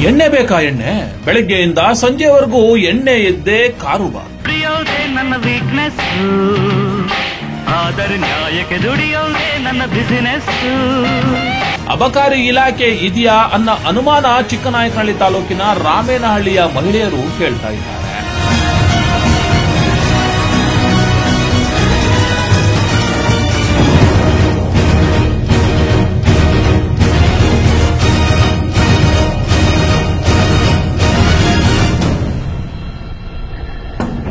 ಎಣ್ಣೆ ಬೇಕಾ ಎಣ್ಣೆ? ಬೆಳಗ್ಗೆಯಿಂದ ಸಂಜೆವರೆಗೂ ಎಣ್ಣೆ ಇದ್ದೇ ಕಾರುಬಾರ್. ನನ್ನ ವೀಕ್ನೆಸ್ ಆದರೆ ನ್ಯಾಯಕ್ಕೆ ದುಡಿಯೋದೇ ನನ್ನ ಬಿಸಿನೆಸ್. ಅಬಕಾರಿ ಇಲಾಖೆ ಇದೆಯಾ ಅನ್ನೋ ಅನುಮಾನ ಚಿಕ್ಕನಾಯಕನಹಳ್ಳಿ ತಾಲೂಕಿನ ರಾಮೇನಹಳ್ಳಿಯ ಮಹಿಳೆಯರು ಕೇಳ್ತಾ ಇದ್ದಾರೆ.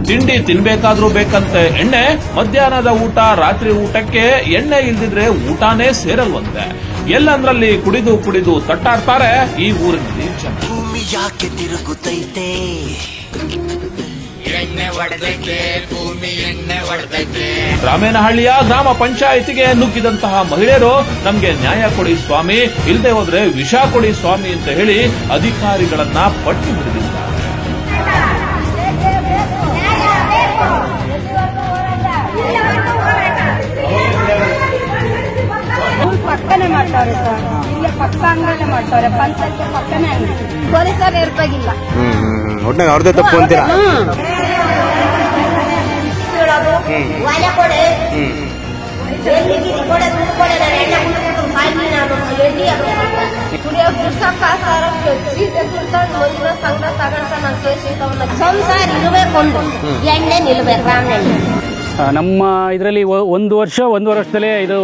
ತಿಂಡಿ ತಿನ್ಬೇಕಾದ್ರೂ ಬೇಕಂತೆ ಎಣ್ಣೆ. ಮಧ್ಯಾಹ್ನದ ಊಟ, ರಾತ್ರಿ ಊಟಕ್ಕೆ ಎಣ್ಣೆ ಇಲ್ದಿದ್ರೆ ಊಟನೇ ಸೇರಲ್ವಂತೆ. ಎಲ್ಲಂದ್ರಲ್ಲಿ ಕುಡಿದು ಕುಡಿದು ತಟ್ಟಾಡ್ತಾರೆ ಈ ಊರಿನಲ್ಲಿ ಜನ. ಭೂಮಿ ಯಾಕೆ ತಿರುಗುತ್ತೈತೆ? ರಾಮೇನಹಳ್ಳಿಯ ಗ್ರಾಮ ಪಂಚಾಯಿತಿಗೆ ನುಗ್ಗಿದಂತಹ ಮಹಿಳೆಯರು ನಮ್ಗೆ ನ್ಯಾಯ ಕೊಡಿ ಸ್ವಾಮಿ, ಇಲ್ಲದೆ ಹೋದ್ರೆ ವಿಷ ಕೊಡಿ ಸ್ವಾಮಿ ಅಂತ ಹೇಳಿ ಅಧಿಕಾರಿಗಳನ್ನ ಪಟ್ಟಿ ಹಿಡಿದಿದ್ದಾರೆ. ಪಕ್ಕನೆ ಮಾಡ್ತಾರೆ ಸರ್, ಇಲ್ಲೇ ಪಕ್ಕ ಅಂಗಡಿಯಲ್ಲೇ ಮಾಡ್ತಾರೆ, ಪಂಚಾಯತ್ ಪಕ್ಕನೆ ಅಂಗಡಿ. ಪೊಲೀಸರು ಇರ್ಬೇಕಿಲ್ಲ, ಒಟ್ನಾಗ ಅವ್ರದೇ ತಪ್ಪು ಅಂತೀರಾ? ಒಲೆ ಕೊಡೆ ಸಂಸಾರ ಇರಬೇಕೊಂಡು ಎಣ್ಣೆ ನಿಲ್ಬೇಕು. ರಾಮನಹಳ್ಳಿ ನಮ್ಮ ಇದರಲ್ಲಿ ಒಂದೂವರೆ ವರ್ಷದಲ್ಲೇ ಇದು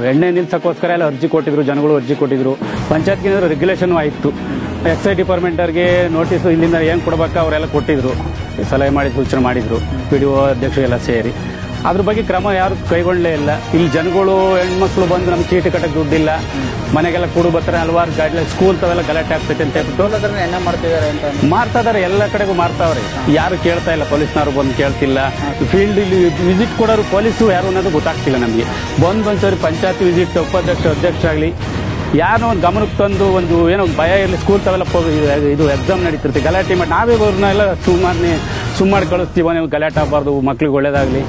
ಎಣ್ಣೆ ನಿಲ್ಸಕ್ಕೋಸ್ಕರ ಎಲ್ಲ ಅರ್ಜಿ ಕೊಟ್ಟಿದ್ರು, ಜನಗಳು ಅರ್ಜಿ ಕೊಟ್ಟಿದ್ರು. ಪಂಚಾಯತ್ಗೆ ರೆಗ್ಯುಲೇಷನ್ ಆಯಿತು. ಎಕ್ಸೈಸ್ ಡಿಪಾರ್ಟ್ಮೆಂಟವ್ರಿಗೆ ನೋಟಿಸು ಇಲ್ಲಿಂದ ಏನು ಕೊಡಬೇಕು ಅವರೆಲ್ಲ ಕೊಟ್ಟಿದ್ರು, ಸಲಹೆ ಮಾಡಿ ಸೂಚನೆ ಮಾಡಿದ್ರು, PDO ಅಧ್ಯಕ್ಷರೆಲ್ಲ ಸೇರಿ. ಅದ್ರ ಬಗ್ಗೆ ಕ್ರಮ ಯಾರು ಕೈಗೊಳ್ಳಲೇ ಇಲ್ಲ. ಇಲ್ಲಿ ಜನಗಳು ಹೆಣ್ಮಕ್ಳು ಬಂದು ನಮ್ಮ ಚೀಟಿ ಕಟ್ಟಕ್ಕೆ ದುಡ್ಡಿಲ್ಲ, ಮನೆಗೆಲ್ಲ ಕೂಡು ಬರ್ತಾರೆ, ಹಲವಾರು ಗಾಡಿ ಸ್ಕೂಲ್ ತಾವೆಲ್ಲ ಗಲಾಟೆ ಆಗ್ತೈತೆ ಅಂತ ಹೇಳ್ಬಿಟ್ಟು ಎಣ್ಣೆ ಮಾಡ್ತಿದ್ದಾರೆ ಅಂತ ಮಾಡ್ತಾ ಇದಾರೆ. ಎಲ್ಲ ಕಡೆಗೂ ಮಾಡ್ತಾವ್ರೆ, ಯಾರು ಕೇಳ್ತಾ ಇಲ್ಲ. ಪೊಲೀಸ್ನವ್ರು ಬಂದು ಕೇಳ್ತಿಲ್ಲ. ಫೀಲ್ಡ್ ಇಲ್ಲಿ ವಿಸಿಟ್ ಕೊಡೋರು ಪೊಲೀಸು ಯಾರು ಅನ್ನೋದು ಗೊತ್ತಾಗ್ತಿಲ್ಲ ನಮಗೆ. ಒಂದ್ಸರಿ ಪಂಚಾಯತ್ ವಿಸಿಟ್ ಅಧ್ಯಕ್ಷ ಆಗಲಿ ಯಾರೋ ಒಂದು ಗಮನಕ್ಕೆ ತಂದು ಒಂದು ಏನೋ ಭಯ ಇರಲಿ. ಸ್ಕೂಲ್ ತಾವೆಲ್ಲ ಇದು ಎಕ್ಸಾಮ್ ನಡೀತಿರ್ತೀವಿ, ಗಲಾಟೆ ಮಾಡಿ ನಾವೇ ಅವ್ರನ್ನೆಲ್ಲ ಸುಮ್ಮನೆ ಕಳಿಸ್ತೀವ, ನೀವು ಗಲಾಟೆ ಆಗಬಾರ್ದು, ಮಕ್ಳಿಗೆ ಒಳ್ಳೇದಾಗಲಿ